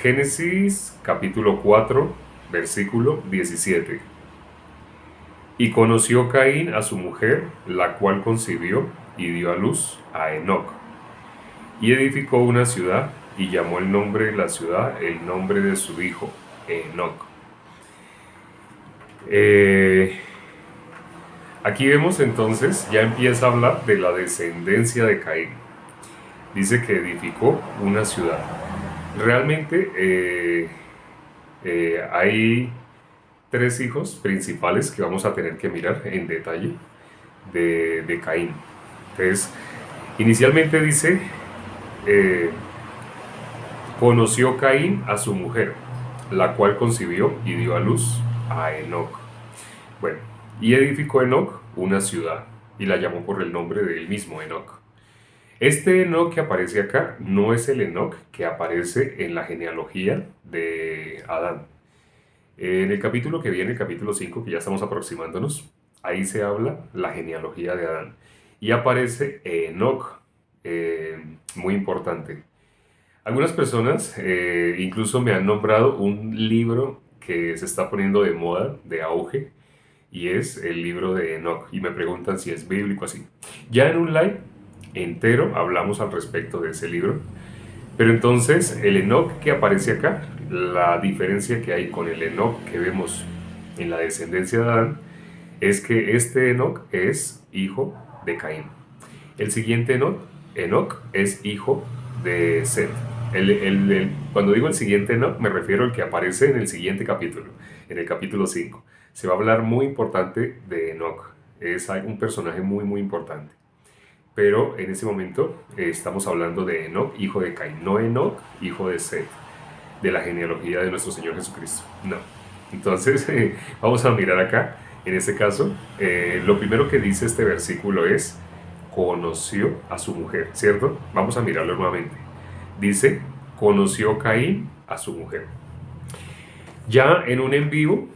Génesis capítulo 4, versículo 17. Y conoció Caín a su mujer, la cual concibió y dio a luz a Enoc. Y edificó una ciudad y llamó el nombre de la ciudad el nombre de su hijo, Enoc. Aquí vemos entonces, ya empieza a hablar de la descendencia de Caín. Dice que edificó una ciudad. Realmente hay tres hijos principales que vamos a tener que mirar en detalle de Caín. Entonces, inicialmente dice, conoció Caín a su mujer, la cual concibió y dio a luz a Enoc. Bueno, y edificó Enoc una ciudad y la llamó por el nombre de él mismo, Enoc. Este Enoc que aparece acá no es el Enoc que aparece en la genealogía de Adán. En el capítulo que viene, el capítulo 5, que ya estamos aproximándonos, ahí se habla la genealogía de Adán. Y aparece Enoc, muy importante. Algunas personas incluso me han nombrado un libro que se está poniendo de moda, de auge, y es el libro de Enoc. Y me preguntan si es bíblico así. Ya en un live entero hablamos al respecto de ese libro. Pero entonces el Enoc que aparece acá, la diferencia que hay con el Enoc que vemos en la descendencia de Adán, es que este Enoc es hijo de Caín. El siguiente Enoc es hijo de Set. Cuando digo el siguiente Enoc, me refiero al que aparece en el siguiente capítulo, en el capítulo 5. Se va a hablar muy importante de Enoc. Es un personaje muy, muy importante. Pero en ese momento estamos hablando de Enoc, hijo de Caín, no Enoc, hijo de Set, de la genealogía de nuestro Señor Jesucristo. No. Entonces, vamos a mirar acá. En este caso, lo primero que dice este versículo es, conoció a su mujer, ¿cierto? Vamos a mirarlo nuevamente. Dice, conoció Caín a su mujer. Ya en un en vivo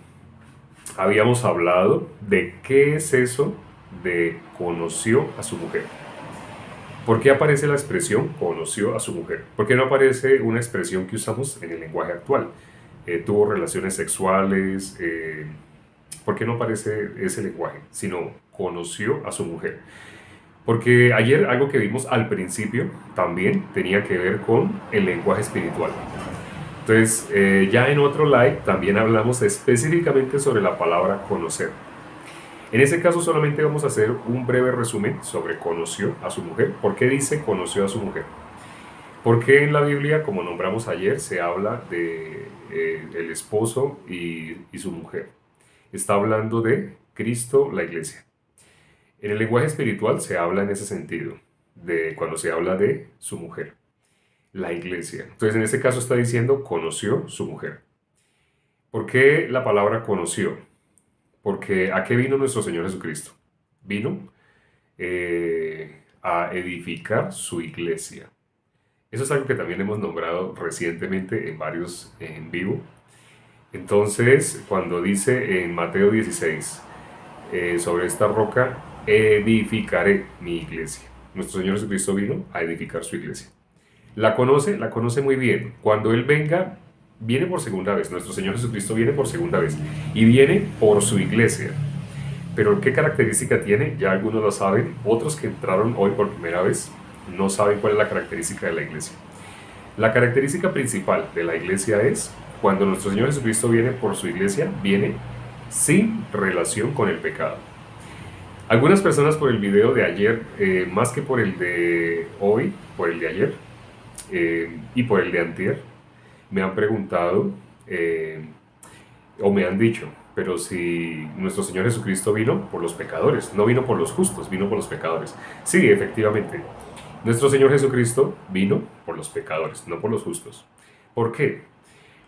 habíamos hablado de qué es eso de conoció a su mujer. ¿Por qué aparece la expresión conoció a su mujer? ¿Por qué no aparece una expresión que usamos en el lenguaje actual? Tuvo relaciones sexuales. ¿Por qué no aparece ese lenguaje? Sino conoció a su mujer. Porque ayer algo que vimos al principio también tenía que ver con el lenguaje espiritual. Entonces, ya en otro live también hablamos específicamente sobre la palabra conocer. En ese caso solamente vamos a hacer un breve resumen sobre conoció a su mujer. ¿Por qué dice conoció a su mujer? Porque en la Biblia, como nombramos ayer, se habla de el esposo y su mujer. Está hablando de Cristo, la iglesia. En el lenguaje espiritual se habla en ese sentido, de cuando se habla de su mujer, la iglesia. Entonces en este caso está diciendo conoció su mujer. ¿Por qué la palabra conoció? Porque ¿a qué vino nuestro Señor Jesucristo? Vino a edificar su iglesia. Eso es algo que también hemos nombrado recientemente en varios en vivo. Entonces, cuando dice en Mateo 16, sobre esta roca edificaré mi iglesia. Nuestro Señor Jesucristo vino a edificar su iglesia. La conoce muy bien. Cuando Él venga, viene por segunda vez. Nuestro Señor Jesucristo viene por segunda vez y viene por su iglesia. Pero ¿qué característica tiene? Ya algunos lo saben. Otros que entraron hoy por primera vez no saben cuál es la característica de la iglesia. La característica principal de la iglesia es cuando nuestro Señor Jesucristo viene por su iglesia, viene sin relación con el pecado. Algunas personas por el video de ayer, más que por el de hoy, por el de ayer y por el de antier, me han preguntado o me han dicho, pero si nuestro Señor Jesucristo vino por los pecadores, no vino por los justos, vino por los pecadores. Sí, efectivamente, nuestro Señor Jesucristo vino por los pecadores, no por los justos. ¿Por qué?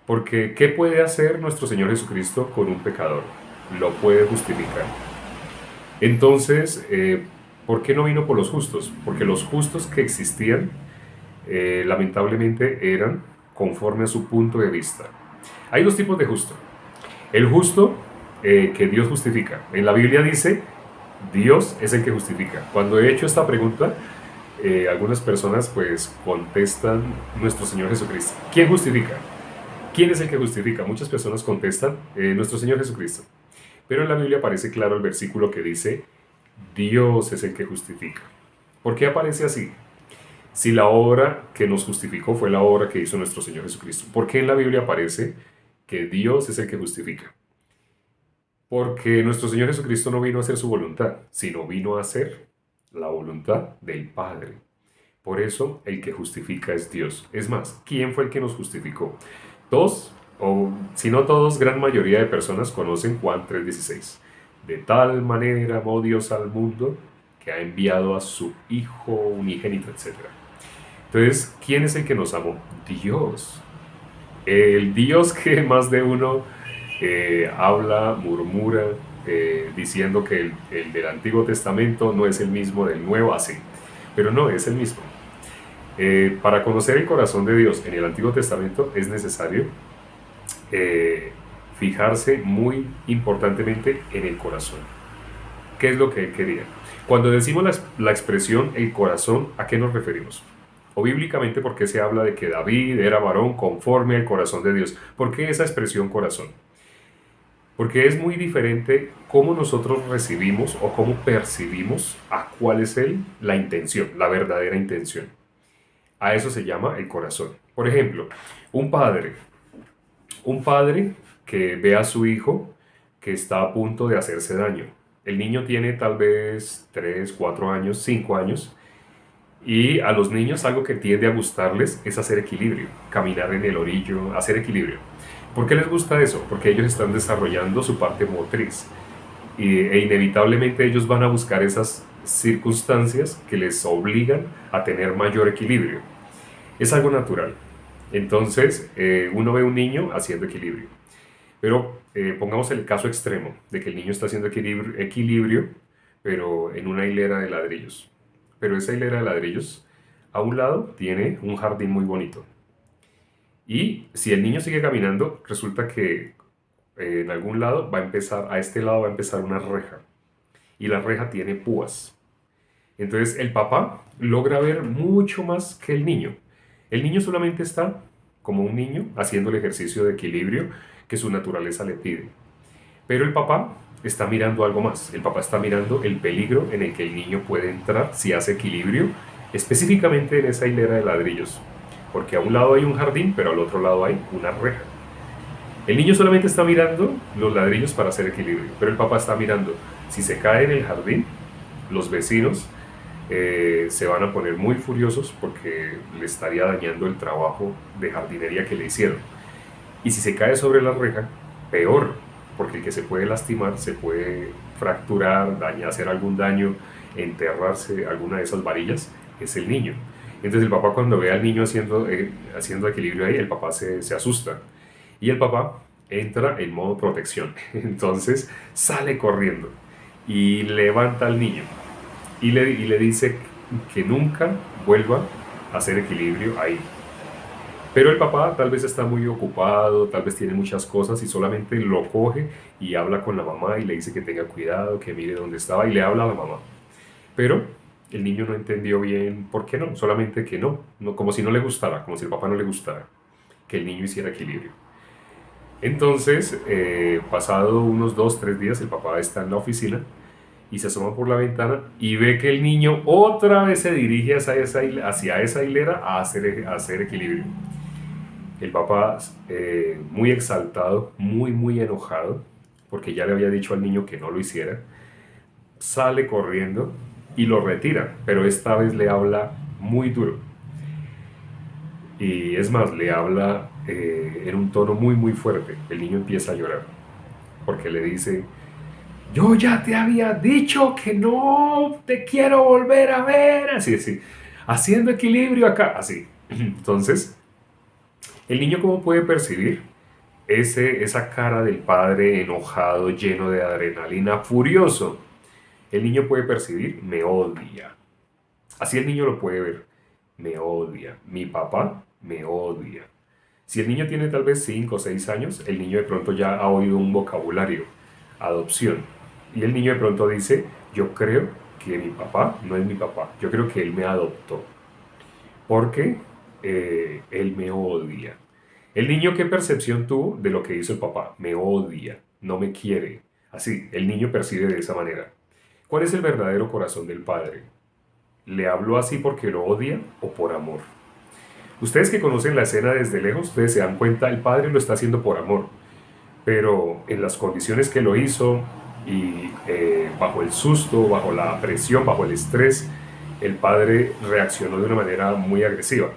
Porque ¿qué puede hacer nuestro Señor Jesucristo con un pecador? Lo puede justificar. Entonces, ¿por qué no vino por los justos? Porque los justos que existían, lamentablemente, eran conforme a su punto de vista. Hay dos tipos de justo. El justo que Dios justifica. En la Biblia dice, Dios es el que justifica. Cuando he hecho esta pregunta, algunas personas pues contestan nuestro Señor Jesucristo. ¿Quién justifica? ¿Quién es el que justifica? Muchas personas contestan, nuestro Señor Jesucristo. Pero en la Biblia aparece claro el versículo que dice, Dios es el que justifica. ¿Por qué aparece así? Si la obra que nos justificó fue la obra que hizo nuestro Señor Jesucristo. ¿Por qué en la Biblia aparece que Dios es el que justifica? Porque nuestro Señor Jesucristo no vino a hacer su voluntad, sino vino a hacer la voluntad del Padre. Por eso el que justifica es Dios. Es más, ¿quién fue el que nos justificó? Todos, o si no todos, gran mayoría de personas conocen Juan 3:16. De tal manera amó Dios al mundo que ha enviado a su Hijo unigénito, etc. Entonces, ¿quién es el que nos amó? Dios. El Dios que más de uno habla, murmura, diciendo que el del Antiguo Testamento no es el mismo del Nuevo, así. Pero no, es el mismo. Para conocer el corazón de Dios en el Antiguo Testamento es necesario fijarse muy importantemente en el corazón. ¿Qué es lo que él quería? Cuando decimos la expresión el corazón, ¿a qué nos referimos? O bíblicamente, ¿por qué se habla de que David era varón conforme al corazón de Dios? ¿Por qué esa expresión corazón? Porque es muy diferente cómo nosotros recibimos o cómo percibimos a cuál es la intención, la verdadera intención. A eso se llama el corazón. Por ejemplo, un padre que ve a su hijo que está a punto de hacerse daño. El niño tiene tal vez 3, 4 años, 5 años, y a los niños algo que tiende a gustarles es hacer equilibrio, caminar en el orillo, hacer equilibrio. ¿Por qué les gusta eso? Porque ellos están desarrollando su parte motriz e inevitablemente ellos van a buscar esas circunstancias que les obligan a tener mayor equilibrio. Es algo natural. Entonces, uno ve un niño haciendo equilibrio. Pero pongamos el caso extremo de que el niño está haciendo equilibrio, pero en una hilera de ladrillos. Pero esa hilera de ladrillos, a un lado tiene un jardín muy bonito. Y si el niño sigue caminando, resulta que en algún lado va a empezar, a este lado va a empezar una reja. Y la reja tiene púas. Entonces el papá logra ver mucho más que el niño. El niño solamente está como un niño haciendo el ejercicio de equilibrio que su naturaleza le pide. Pero el papá está mirando algo más. El papá está mirando el peligro en el que el niño puede entrar si hace equilibrio, específicamente en esa hilera de ladrillos. Porque a un lado hay un jardín, pero al otro lado hay una reja. El niño solamente está mirando los ladrillos para hacer equilibrio, pero el papá está mirando si se cae en el jardín, los vecinos se van a poner muy furiosos porque le estaría dañando el trabajo de jardinería que le hicieron. Y si se cae sobre la reja, peor, porque el que se puede lastimar, se puede fracturar, hacer algún daño, enterrarse alguna de esas varillas, es el niño. Entonces el papá cuando ve al niño haciendo equilibrio ahí, el papá se asusta. Y el papá entra en modo protección. Entonces sale corriendo y levanta al niño y le dice que nunca vuelva a hacer equilibrio ahí. Pero el papá tal vez está muy ocupado, tal vez tiene muchas cosas y solamente lo coge y habla con la mamá y le dice que tenga cuidado, que mire dónde estaba y le habla a la mamá. Pero el niño no entendió bien por qué no, solamente que no, como si no le gustara, como si el papá no le gustara que el niño hiciera equilibrio. Entonces, pasado unos 2, 3 días, el papá está en la oficina y se asoma por la ventana y ve que el niño otra vez se dirige hacia esa hilera a hacer equilibrio. El papá, muy exaltado, muy enojado, porque ya le había dicho al niño que no lo hiciera, sale corriendo y lo retira, pero esta vez le habla muy duro. Y es más, le habla en un tono muy fuerte. El niño empieza a llorar, porque le dice, yo ya te había dicho que no te quiero volver a ver, así, haciendo equilibrio acá, así. Entonces, el niño cómo puede percibir esa cara del padre enojado, lleno de adrenalina, furioso. El niño puede percibir, me odia. Así el niño lo puede ver, me odia. Mi papá me odia. Si el niño tiene tal vez 5 o 6 años, el niño de pronto ya ha oído un vocabulario, adopción. Y el niño de pronto dice, yo creo que mi papá no es mi papá, yo creo que él me adoptó. Porque él me odia. El niño, ¿qué percepción tuvo de lo que hizo el papá? Me odia, no me quiere. Así, el niño percibe de esa manera. ¿Cuál es el verdadero corazón del padre? ¿Le habló así porque lo odia o por amor? Ustedes que conocen la escena desde lejos, ustedes se dan cuenta, el padre lo está haciendo por amor, pero en las condiciones que lo hizo y bajo el susto, bajo la presión, bajo el estrés, el padre reaccionó de una manera muy agresiva.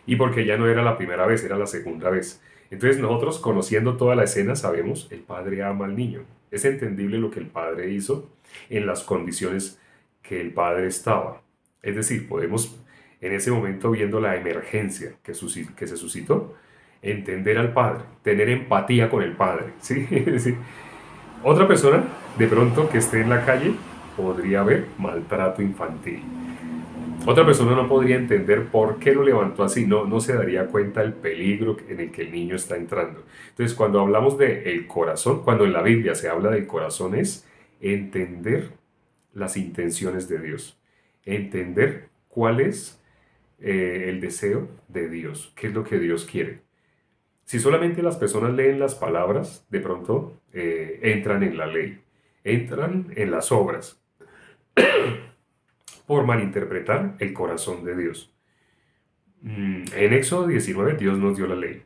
Y porque ya no era la primera vez, era la segunda vez. Entonces nosotros, conociendo toda la escena, sabemos, el padre ama al niño. Es entendible lo que el padre hizo en las condiciones que el padre estaba. Es decir, podemos, en ese momento, viendo la emergencia que se suscitó, entender al padre, tener empatía con el padre. ¿Sí? Sí. Otra persona, de pronto, que esté en la calle, podría haber maltrato infantil. Otra persona no podría entender por qué lo levantó así, no se daría cuenta del peligro en el que el niño está entrando. Entonces, cuando hablamos del corazón, cuando en la Biblia se habla del corazón, es entender las intenciones de Dios, entender cuál es el deseo de Dios, qué es lo que Dios quiere. Si solamente las personas leen las palabras, de pronto entran en la ley, entran en las obras, por malinterpretar el corazón de Dios. En Éxodo 19 Dios nos dio la ley,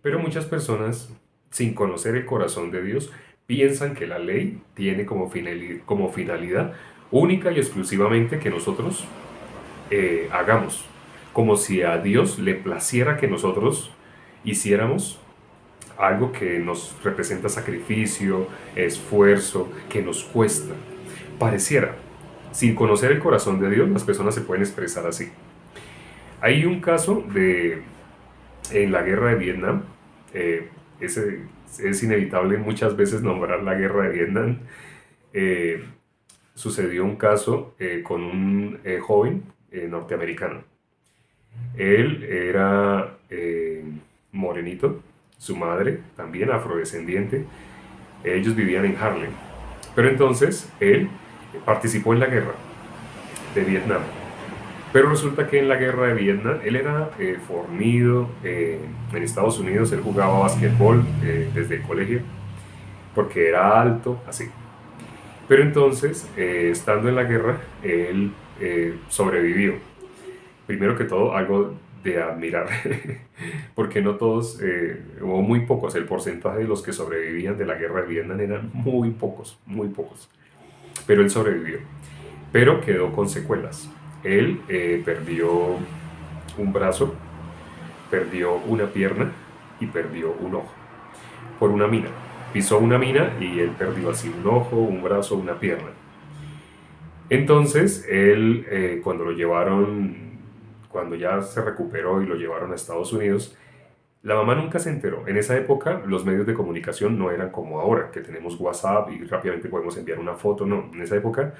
pero muchas personas, sin conocer el corazón de Dios, piensan que la ley tiene como finalidad única y exclusivamente que nosotros hagamos, como si a Dios le placiera que nosotros hiciéramos algo que nos representa sacrificio, esfuerzo, que nos cuesta. Pareciera. Sin conocer el corazón de Dios, las personas se pueden expresar así. Hay un caso en la guerra de Vietnam, es inevitable muchas veces nombrar la guerra de Vietnam. Eh, Sucedió un caso con un joven norteamericano. Él era morenito, su madre también afrodescendiente. Ellos vivían en Harlem. Pero entonces él participó en la guerra de Vietnam. Pero resulta que en la guerra de Vietnam él era fornido. En Estados Unidos él jugaba básquetbol desde el colegio porque era alto, así. Pero entonces, estando en la guerra, él sobrevivió. Primero que todo, algo de admirar, porque no todos, o muy pocos, el porcentaje de los que sobrevivían de la guerra de Vietnam eran muy pocos, muy pocos. Pero él sobrevivió, pero quedó con secuelas. Él perdió un brazo, perdió una pierna y perdió un ojo por una mina. Pisó una mina y él perdió así un ojo, un brazo, una pierna. Entonces, él, cuando ya se recuperó y lo llevaron a Estados Unidos, la mamá nunca se enteró. En esa época los medios de comunicación no eran como ahora, que tenemos WhatsApp y rápidamente podemos enviar una foto. No, en esa época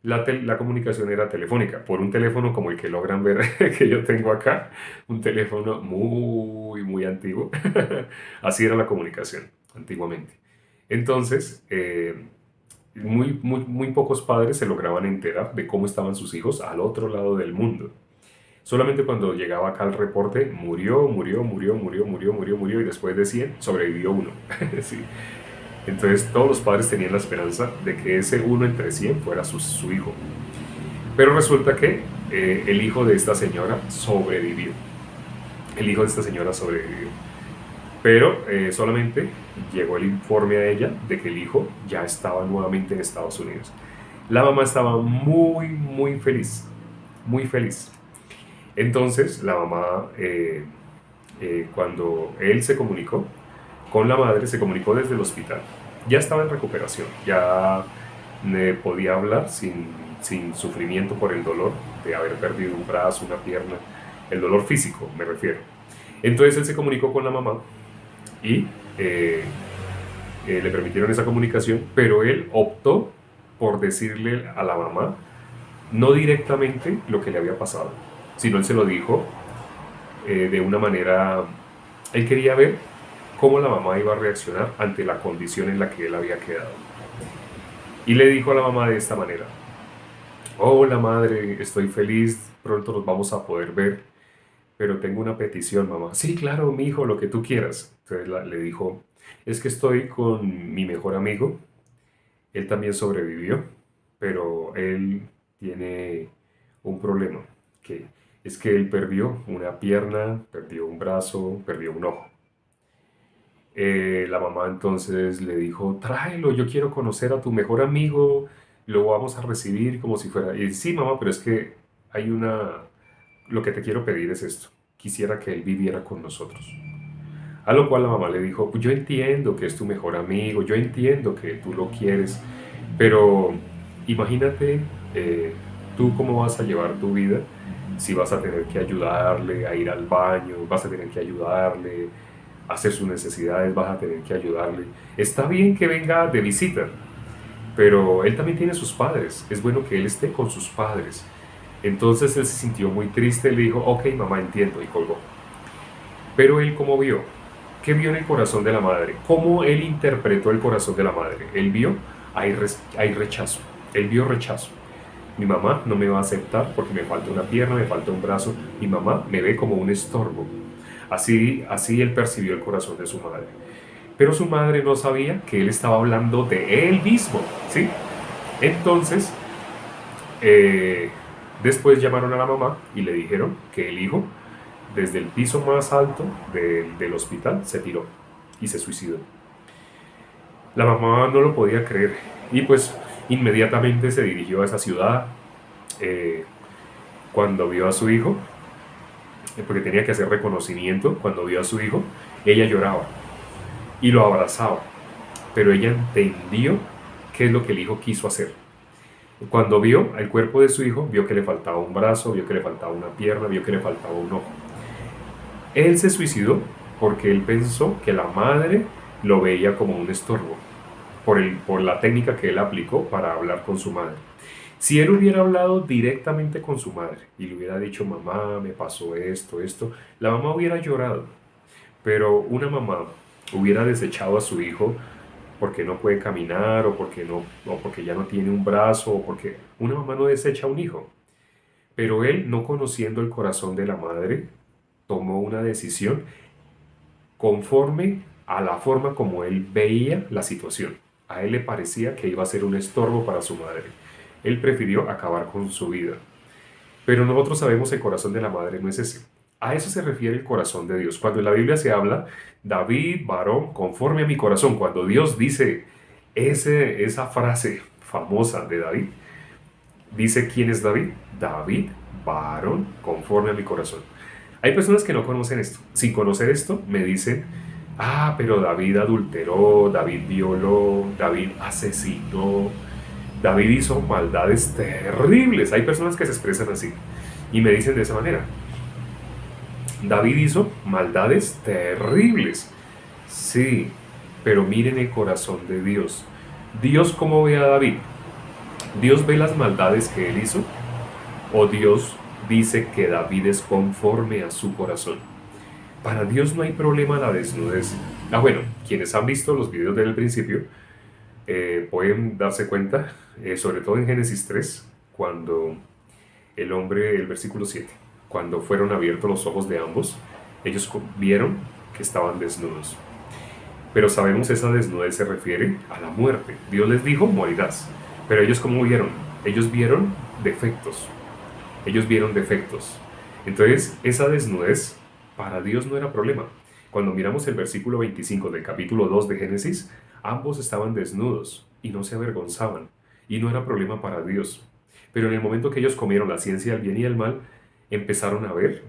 la comunicación era telefónica, por un teléfono como el que logran ver que yo tengo acá, un teléfono muy, muy antiguo. Así era la comunicación antiguamente. Entonces, muy pocos padres se lograban enterar de cómo estaban sus hijos al otro lado del mundo. Solamente cuando llegaba acá el reporte, murió, y después de 100 sobrevivió uno. Sí. Entonces todos los padres tenían la esperanza de que ese uno entre 100 fuera su hijo. Pero resulta que el hijo de esta señora sobrevivió. El hijo de esta señora sobrevivió. Pero solamente llegó el informe a ella de que el hijo ya estaba nuevamente en Estados Unidos. La mamá estaba muy, muy feliz. Muy feliz. Entonces la mamá, cuando él se comunicó con la madre, se comunicó desde el hospital. Ya estaba en recuperación, ya podía hablar sin sufrimiento por el dolor de haber perdido un brazo, una pierna, el dolor físico me refiero. Entonces él se comunicó con la mamá y le permitieron esa comunicación, pero él optó por decirle a la mamá no directamente lo que le había pasado, sino él se lo dijo de una manera, él quería ver cómo la mamá iba a reaccionar ante la condición en la que él había quedado. Y le dijo a la mamá de esta manera: hola madre, estoy feliz, pronto nos vamos a poder ver, pero tengo una petición, mamá. Sí, claro, mi hijo, lo que tú quieras. Entonces le dijo, es que estoy con mi mejor amigo, él también sobrevivió, pero él tiene un problema, que es que él perdió una pierna, perdió un brazo, perdió un ojo. La mamá entonces le dijo, tráelo, yo quiero conocer a tu mejor amigo, lo vamos a recibir como si fuera... Y sí, mamá, pero es que hay una... Lo que te quiero pedir es esto, quisiera que él viviera con nosotros. A lo cual la mamá le dijo, pues yo entiendo que es tu mejor amigo, yo entiendo que tú lo quieres, pero imagínate tú cómo vas a llevar tu vida si vas a tener que ayudarle a ir al baño, vas a tener que ayudarle a hacer sus necesidades, vas a tener que ayudarle. Está bien que venga de visita, pero él también tiene sus padres, es bueno que él esté con sus padres. Entonces él se sintió muy triste y le dijo, ok mamá, entiendo, y colgó. Pero él, ¿cómo vio? ¿Qué vio en el corazón de la madre? ¿Cómo él interpretó el corazón de la madre? Él vio, hay rechazo. Él vio rechazo. Mi mamá no me va a aceptar porque me falta una pierna, me falta un brazo. Mi mamá me ve como un estorbo. Así él percibió el corazón de su madre. Pero su madre no sabía que él estaba hablando de él mismo, ¿sí? Entonces, eh, después llamaron a la mamá y le dijeron que el hijo desde el piso más alto del hospital se tiró y se suicidó. La mamá no lo podía creer y pues inmediatamente se dirigió a esa ciudad. eh, Cuando vio a su hijo, porque tenía que hacer reconocimiento, cuando vio a su hijo, ella lloraba y lo abrazaba, pero ella entendió qué es lo que el hijo quiso hacer. Cuando vio el cuerpo de su hijo, vio que le faltaba un brazo, vio que le faltaba una pierna, vio que le faltaba un ojo. Él se suicidó porque él pensó que la madre lo veía como un estorbo por la técnica que él aplicó para hablar con su madre. Si él hubiera hablado directamente con su madre y le hubiera dicho, mamá, me pasó esto, la mamá hubiera llorado, pero una mamá hubiera desechado a su hijo porque no puede caminar o porque ya no tiene un brazo o porque una mamá no desecha a un hijo. Pero él, no conociendo el corazón de la madre, tomó una decisión conforme a la forma como él veía la situación. A él le parecía que iba a ser un estorbo para su madre. Él prefirió acabar con su vida. Pero nosotros sabemos el corazón de la madre no es ese. A eso se refiere el corazón de Dios. Cuando en la Biblia se habla, David, varón, conforme a mi corazón, cuando Dios dice esa frase famosa de David, dice quién es David. David, varón, conforme a mi corazón. Hay personas que no conocen esto. Sin conocer esto, me dicen, ah, pero David adulteró, David violó, David asesinó, David hizo maldades terribles. Hay personas que se expresan así y me dicen de esa manera. David hizo maldades terribles. Sí, pero miren el corazón de Dios. ¿Dios cómo ve a David? ¿Dios ve las maldades que él hizo? ¿O Dios dice que David es conforme a su corazón? Para Dios no hay problema la desnudez. Bueno, quienes han visto los videos del principio pueden darse cuenta, sobre todo en Génesis 3, cuando el versículo 7, cuando fueron abiertos los ojos de ambos, ellos vieron que estaban desnudos. Pero sabemos esa desnudez se refiere a la muerte. Dios les dijo, morirás. Pero ellos ¿cómo vieron? Ellos vieron defectos. Ellos vieron defectos. Entonces, esa desnudez para Dios no era problema. Cuando miramos el versículo 25 del capítulo 2 de Génesis, ambos estaban desnudos y no se avergonzaban. Y no era problema para Dios. Pero en el momento que ellos comieron la ciencia del bien y del mal, empezaron a ver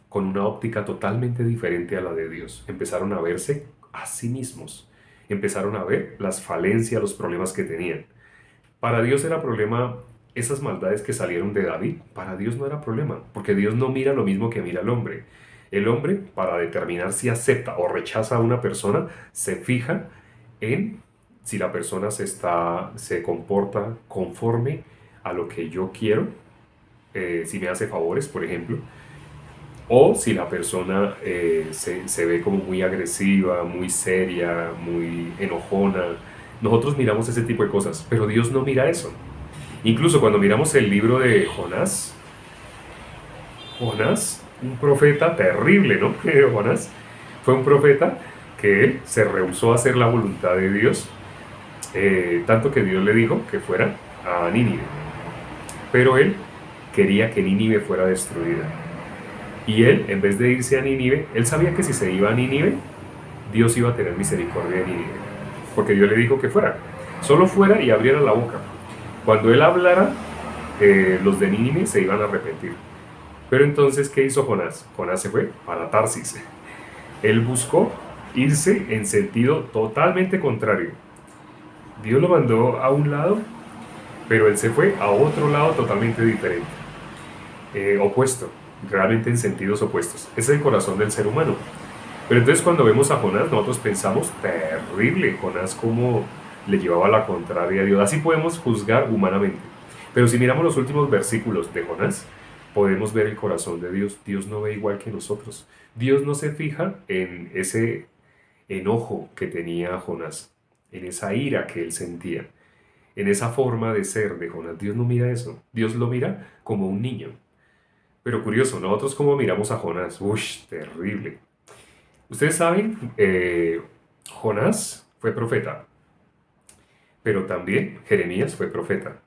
con una óptica totalmente diferente a la de Dios. Empezaron a verse a sí mismos. Empezaron a ver las falencias, los problemas que tenían. Para Dios era problema esas maldades que salieron de David. Para Dios no era problema, porque Dios no mira lo mismo que mira el hombre. El hombre, para determinar si acepta o rechaza a una persona, se fija en si la persona se comporta conforme a lo que yo quiero, si me hace favores, por ejemplo, o si la persona se ve como muy agresiva, muy seria, muy enojona. Nosotros miramos ese tipo de cosas, pero Dios no mira eso. Incluso cuando miramos el libro de Jonás, un profeta terrible, ¿no? Jonás fue un profeta que él se rehusó a hacer la voluntad de Dios, tanto que Dios le dijo que fuera a Nínive. Pero él quería que Nínive fuera destruida. Y él, en vez de irse a Nínive, él sabía que si se iba a Nínive, Dios iba a tener misericordia de Nínive. Porque Dios le dijo que fuera. Solo fuera y abriera la boca. Cuando él hablara, los de Nínive se iban a arrepentir. Pero entonces, ¿qué hizo Jonás? Jonás se fue para Tarsis. Él buscó irse en sentido totalmente contrario. Dios lo mandó a un lado, pero él se fue a otro lado totalmente diferente, opuesto, realmente en sentidos opuestos. Ese es el corazón del ser humano. Pero entonces cuando vemos a Jonás, nosotros pensamos, terrible, Jonás cómo le llevaba la contraria a Dios. Así podemos juzgar humanamente. Pero si miramos los últimos versículos de Jonás, podemos ver el corazón de Dios. Dios no ve igual que nosotros. Dios no se fija en ese enojo que tenía Jonás, en esa ira que él sentía, en esa forma de ser de Jonás. Dios no mira eso. Dios lo mira como un niño. Pero curioso, nosotros cómo miramos a Jonás. Uy, terrible. Ustedes saben, Jonás fue profeta, pero también Jeremías fue profeta.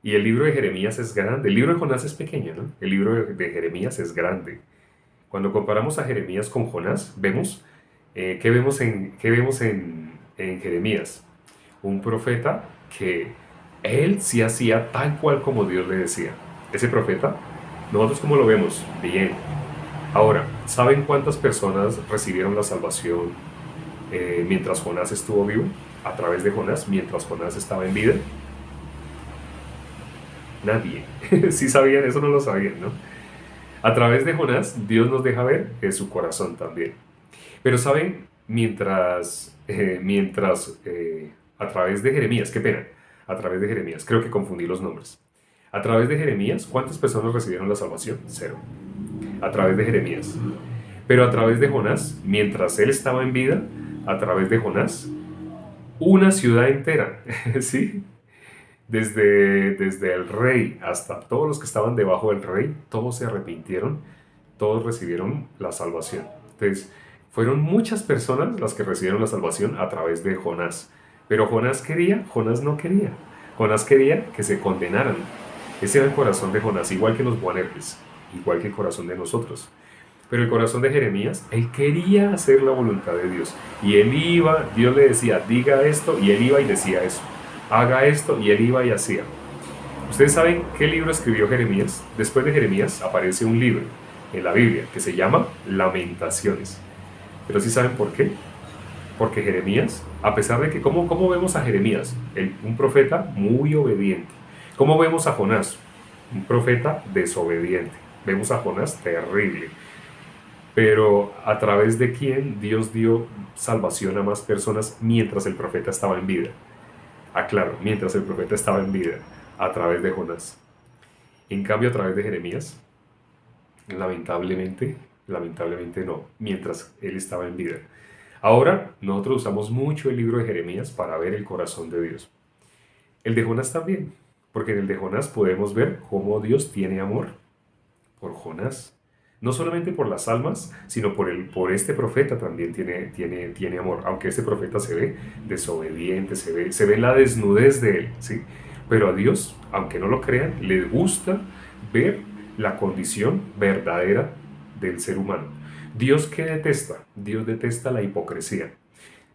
Y el libro de Jeremías es grande. El libro de Jonás es pequeño, ¿no? El libro de Jeremías es grande. Cuando comparamos a Jeremías con Jonás, vemos, ¿qué vemos en Jeremías? Un profeta que él sí hacía tal cual como Dios le decía. Ese profeta, nosotros cómo lo vemos, bien. Ahora, ¿saben cuántas personas recibieron la salvación mientras Jonás estuvo vivo? A través de Jonás, mientras Jonás estaba en vida. Nadie. Si sabían, eso no lo sabían, ¿no? A través de Jonás, Dios nos deja ver su corazón también. Pero saben, a través de Jeremías, qué pena, a través de Jeremías, creo que confundí los nombres. A través de Jeremías, ¿cuántas personas recibieron la salvación? Cero. A través de Jeremías. Pero a través de Jonás, mientras él estaba en vida, a través de Jonás, una ciudad entera, ¿sí? Desde el rey hasta todos los que estaban debajo del rey, todos se arrepintieron, todos recibieron la salvación. Entonces, fueron muchas personas las que recibieron la salvación a través de Jonás. Pero Jonás quería, Jonás no quería. Jonás quería que se condenaran. Ese era el corazón de Jonás, igual que los Boanerges, igual que el corazón de nosotros. Pero el corazón de Jeremías, él quería hacer la voluntad de Dios. Y él iba, Dios le decía, diga esto, y él iba y decía eso. Haga esto, y él iba y hacía. ¿Ustedes saben qué libro escribió Jeremías? Después de Jeremías aparece un libro en la Biblia que se llama Lamentaciones. Pero ¿sí saben por qué? Porque Jeremías, a pesar de que, ¿cómo vemos a Jeremías? Un profeta muy obediente. ¿Cómo vemos a Jonás? Un profeta desobediente. Vemos a Jonás terrible. Pero ¿a través de quién Dios dio salvación a más personas mientras el profeta estaba en vida? Claro, mientras el profeta estaba en vida, a través de Jonás. En cambio, a través de Jeremías, lamentablemente no, mientras él estaba en vida. Ahora, nosotros usamos mucho el libro de Jeremías para ver el corazón de Dios. El de Jonás también, porque en el de Jonás podemos ver cómo Dios tiene amor por Jonás. No solamente por las almas, sino por este profeta también tiene amor. Aunque este profeta se ve desobediente, se ve la desnudez de él, ¿sí? Pero a Dios, aunque no lo crean, le gusta ver la condición verdadera del ser humano. ¿Dios qué detesta? Dios detesta la hipocresía.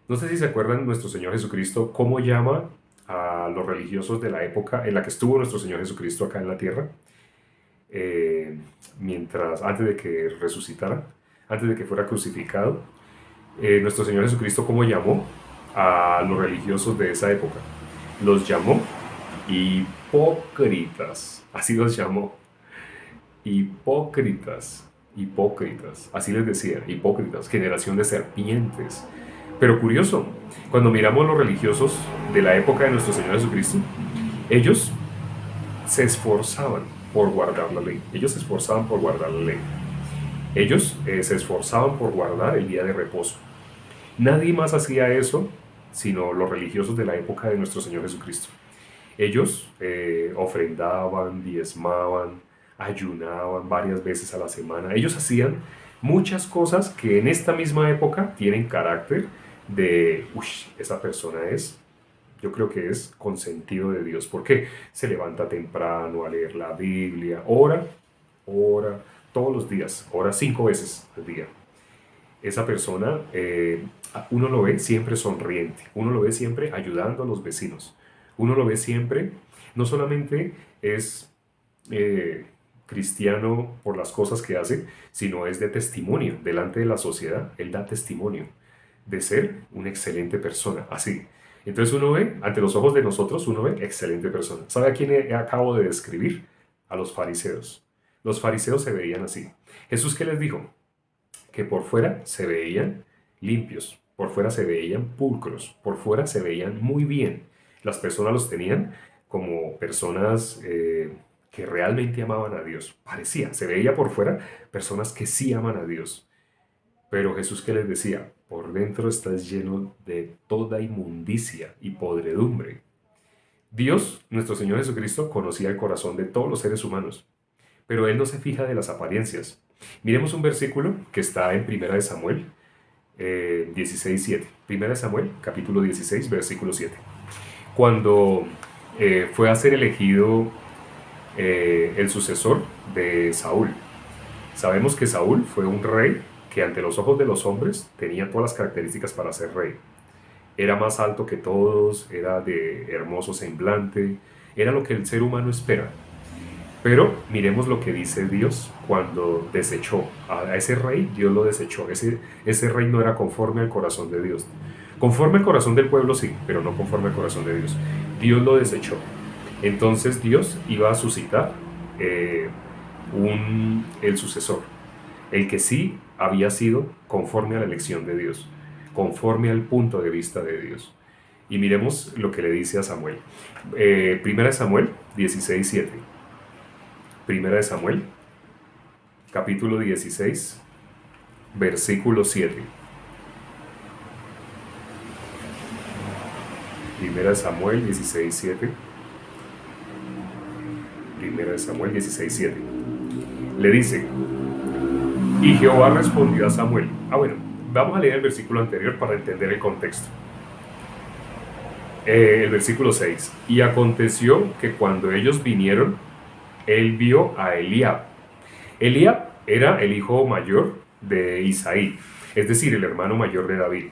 No sé si se acuerdan nuestro Señor Jesucristo, cómo llama a los religiosos de la época en la que estuvo nuestro Señor Jesucristo acá en la tierra. Antes de que resucitara, antes de que fuera crucificado, nuestro Señor Jesucristo, ¿cómo llamó a los religiosos de esa época? Los llamó hipócritas, así los llamó, hipócritas, así les decía, hipócritas, generación de serpientes. Pero curioso, cuando miramos los religiosos de la época de nuestro Señor Jesucristo, ellos se esforzaban por guardar la ley. Ellos se esforzaban por guardar la ley. Ellos se esforzaban por guardar el día de reposo. Nadie más hacía eso sino los religiosos de la época de nuestro Señor Jesucristo. Ellos ofrendaban, diezmaban, ayunaban varias veces a la semana. Ellos hacían muchas cosas que en esta misma época tienen carácter de, uy, esa persona es, yo creo que es consentido de Dios, porque se levanta temprano a leer la Biblia, ora, todos los días, ora 5 veces al día. Esa persona, uno lo ve siempre sonriente, uno lo ve siempre ayudando a los vecinos, uno lo ve siempre, no solamente es eh, cristiano por las cosas que hace, sino es de testimonio delante de la sociedad. Él da testimonio de ser una excelente persona, así. Entonces uno ve, ante los ojos de nosotros, uno ve excelente persona. ¿Sabe a quién acabo de describir? A los fariseos. Los fariseos se veían así. Jesús, ¿qué les dijo? Que por fuera se veían limpios, por fuera se veían pulcros, por fuera se veían muy bien. Las personas los tenían como personas que realmente amaban a Dios. Parecía, se veía por fuera personas que sí aman a Dios. Pero Jesús, ¿qué les decía? Por dentro estás lleno de toda inmundicia y podredumbre. Dios, nuestro Señor Jesucristo, conocía el corazón de todos los seres humanos, pero Él no se fija de las apariencias. Miremos un versículo que está en Primera de Samuel 16:7. Primera de Samuel, capítulo 16, versículo 7. Cuando fue a ser elegido el sucesor de Saúl. Sabemos que Saúl fue un rey que ante los ojos de los hombres tenía todas las características para ser rey. Era más alto que todos, era de hermoso semblante, era lo que el ser humano espera. Pero miremos lo que dice Dios cuando desechó a ese rey. Dios lo desechó. Ese rey no era conforme al corazón de Dios. Conforme al corazón del pueblo sí, pero no conforme al corazón de Dios. Dios lo desechó. Entonces Dios iba a suscitar el sucesor, el que sí había sido conforme a la elección de Dios, conforme al punto de vista de Dios. Y miremos lo que le dice a Samuel. Primera de Samuel 16:7. Primera de Samuel, capítulo 16, versículo 7. Primera de Samuel 16:7. Primera de Samuel 16:7. Le dice, y Jehová respondió a Samuel. Bueno, vamos a leer el versículo anterior para entender el contexto. El versículo 6. Y aconteció que cuando ellos vinieron, él vio a Eliab. Eliab era el hijo mayor de Isaí, es decir, el hermano mayor de David.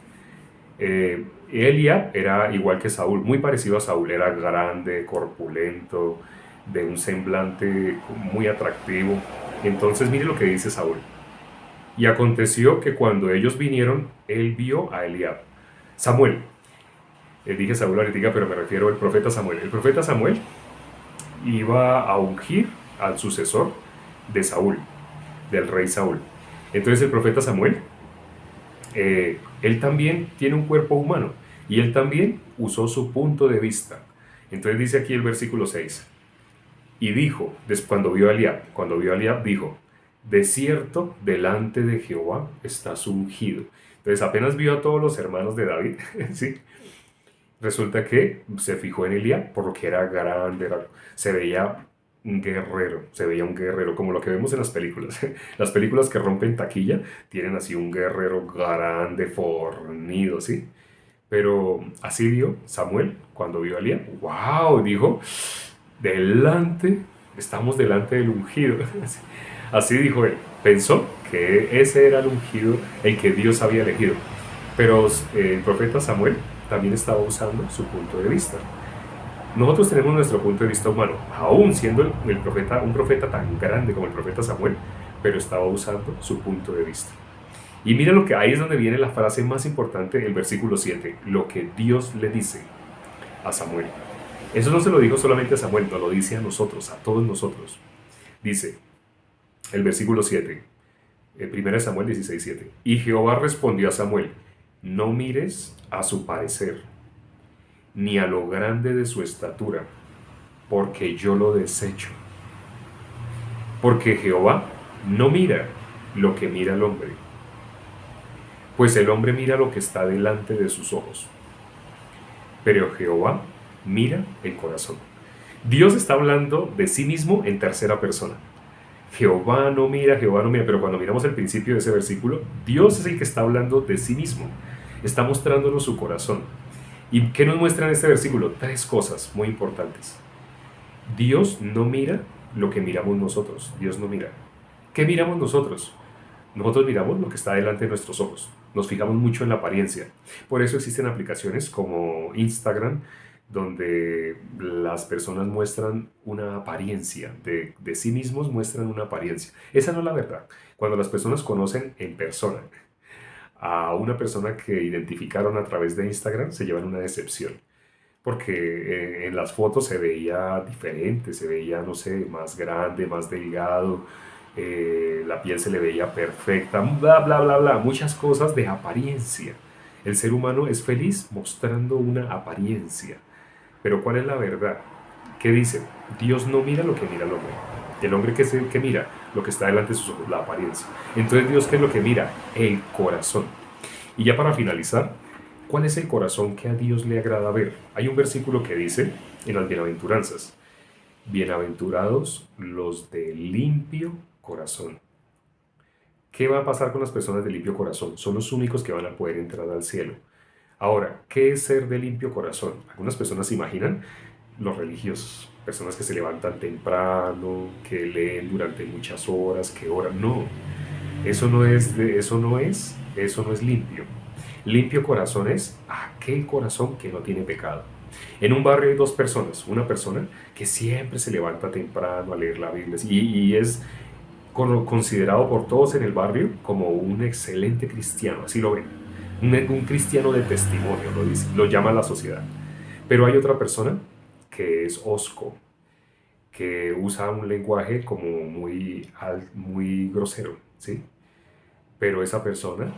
Eliab era igual que Saúl, muy parecido a Saúl, era grande, corpulento, de un semblante muy atractivo. Entonces mire lo que dice Saúl. Y aconteció que cuando ellos vinieron, él vio a Eliab. Samuel, dije Saúl ahorita, pero me refiero al profeta Samuel. El profeta Samuel iba a ungir al sucesor de Saúl, del rey Saúl. Entonces el profeta Samuel, él también tiene un cuerpo humano y él también usó su punto de vista. Entonces dice aquí el versículo 6, y dijo, cuando vio a Eliab, dijo, de cierto delante de Jehová estás ungido. Entonces apenas vio a todos los hermanos de David, ¿sí? Resulta que se fijó en Eliab por lo que era grande, se veía un guerrero, como lo que vemos en las películas. Las películas que rompen taquilla tienen así un guerrero grande, fornido, ¿sí? Pero así vio Samuel cuando vio a Eliab. ¡Wow! Dijo, estamos delante del ungido. Así dijo él. Pensó que ese era el ungido, el que Dios había elegido. Pero el profeta Samuel también estaba usando su punto de vista. Nosotros tenemos nuestro punto de vista humano, aún siendo un profeta tan grande como el profeta Samuel, pero estaba usando su punto de vista. Y mira lo que ahí es donde viene la frase más importante, el versículo 7, lo que Dios le dice a Samuel. Eso no se lo dijo solamente a Samuel, nos lo dice a nosotros, a todos nosotros. Dice el versículo 7, 1 Samuel 16:7, y Jehová respondió a Samuel, no mires a su parecer, ni a lo grande de su estatura, porque yo lo desecho. Porque Jehová no mira lo que mira el hombre, pues el hombre mira lo que está delante de sus ojos, pero Jehová mira el corazón. Dios está hablando de sí mismo en tercera persona. Jehová no mira, pero cuando miramos el principio de ese versículo, Dios es el que está hablando de sí mismo, está mostrándonos su corazón. ¿Y qué nos muestra en este versículo? Tres cosas muy importantes. Dios no mira lo que miramos nosotros, Dios no mira. ¿Qué miramos nosotros? Nosotros miramos lo que está delante de nuestros ojos, nos fijamos mucho en la apariencia. Por eso existen aplicaciones como Instagram, donde las personas muestran una apariencia, de sí mismos muestran una apariencia. Esa no es la verdad. Cuando las personas conocen en persona a una persona que identificaron a través de Instagram, se llevan una decepción. Porque en las fotos se veía diferente, se veía, no sé, más grande, más delgado, la piel se le veía perfecta, bla, bla, bla, bla, muchas cosas de apariencia. El ser humano es feliz mostrando una apariencia. Pero ¿cuál es la verdad? ¿Qué dice? Dios no mira lo que mira el hombre. El hombre que es el que mira lo que está delante de sus ojos, la apariencia. Entonces Dios, ¿qué es lo que mira? El corazón. Y ya para finalizar, ¿cuál es el corazón que a Dios le agrada ver? Hay un versículo que dice en las bienaventuranzas: bienaventurados los de limpio corazón. ¿Qué va a pasar con las personas de limpio corazón? Son los únicos que van a poder entrar al cielo. Ahora, ¿qué es ser de limpio corazón? Algunas personas se imaginan los religiosos, personas que se levantan temprano, que leen durante muchas horas, que oran. No, eso no es limpio. Limpio corazón es aquel corazón que no tiene pecado. En un barrio hay dos personas, una persona que siempre se levanta temprano a leer la Biblia y es considerado por todos en el barrio como un excelente cristiano, así lo ven, un cristiano de testimonio, lo dice, lo llama la sociedad. Pero hay otra persona que es hosco, que usa un lenguaje como muy grosero, ¿sí? Pero esa persona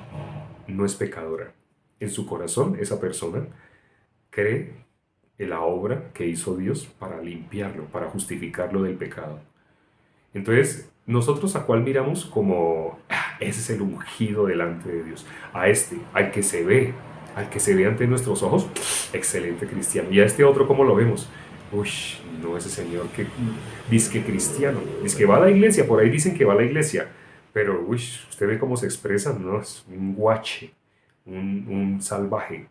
no es pecadora. En su corazón, esa persona cree en la obra que hizo Dios para limpiarlo, para justificarlo del pecado. Entonces, nosotros a cuál miramos como, ese es el ungido delante de Dios. A este, al que se ve ante nuestros ojos, excelente cristiano. Y a este otro, ¿cómo lo vemos? Uy, no, ese señor que dice que cristiano, dice que va a la iglesia, por ahí dicen que va a la iglesia, pero uy, usted ve cómo se expresa, ¿no? Es un guache, un salvaje,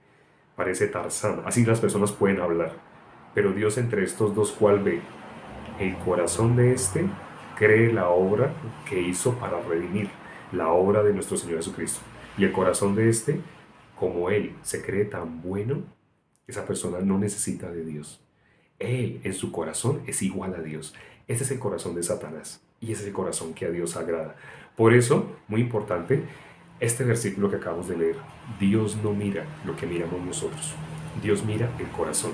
parece Tarzán. Así las personas pueden hablar. Pero Dios entre estos dos, ¿cuál ve? El corazón de este cree la obra que hizo para redimir, la obra de nuestro Señor Jesucristo. Y el corazón de este, como Él se cree tan bueno, esa persona no necesita de Dios. Él en su corazón es igual a Dios. Ese es el corazón de Satanás y ese es el corazón que a Dios agrada. Por eso, muy importante, este versículo que acabamos de leer: Dios no mira lo que miramos nosotros, Dios mira el corazón.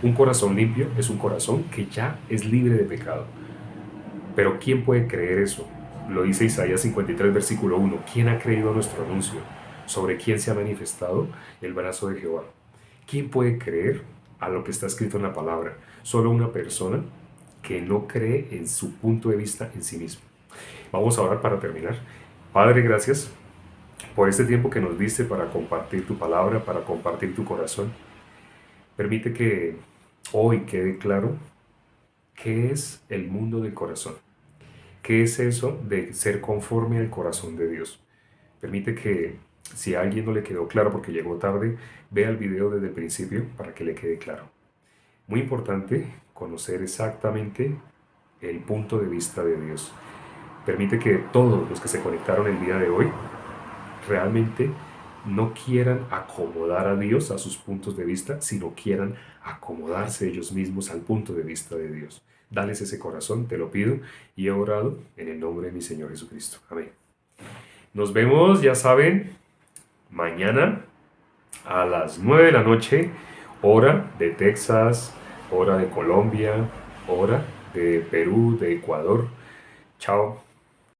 Un corazón limpio es un corazón que ya es libre de pecado. Pero ¿quién puede creer eso? Lo dice Isaías 53, versículo 1. ¿Quién ha creído nuestro anuncio? ¿Sobre quién se ha manifestado el brazo de Jehová? ¿Quién puede creer a lo que está escrito en la palabra? Solo una persona que no cree en su punto de vista en sí mismo. Vamos a orar para terminar. Padre, gracias por este tiempo que nos diste para compartir tu palabra, para compartir tu corazón. Permite que hoy quede claro qué es el mundo del corazón. ¿Qué es eso de ser conforme al corazón de Dios? Permite que, si a alguien no le quedó claro porque llegó tarde, vea el video desde el principio para que le quede claro. Muy importante conocer exactamente el punto de vista de Dios. Permite que todos los que se conectaron el día de hoy realmente no quieran acomodar a Dios a sus puntos de vista, sino quieran acomodarse ellos mismos al punto de vista de Dios. Dales ese corazón, te lo pido, y he orado en el nombre de mi Señor Jesucristo. Amén. Nos vemos, ya saben, mañana a las 9 de la noche, hora de Texas, hora de Colombia, hora de Perú, de Ecuador. Chao.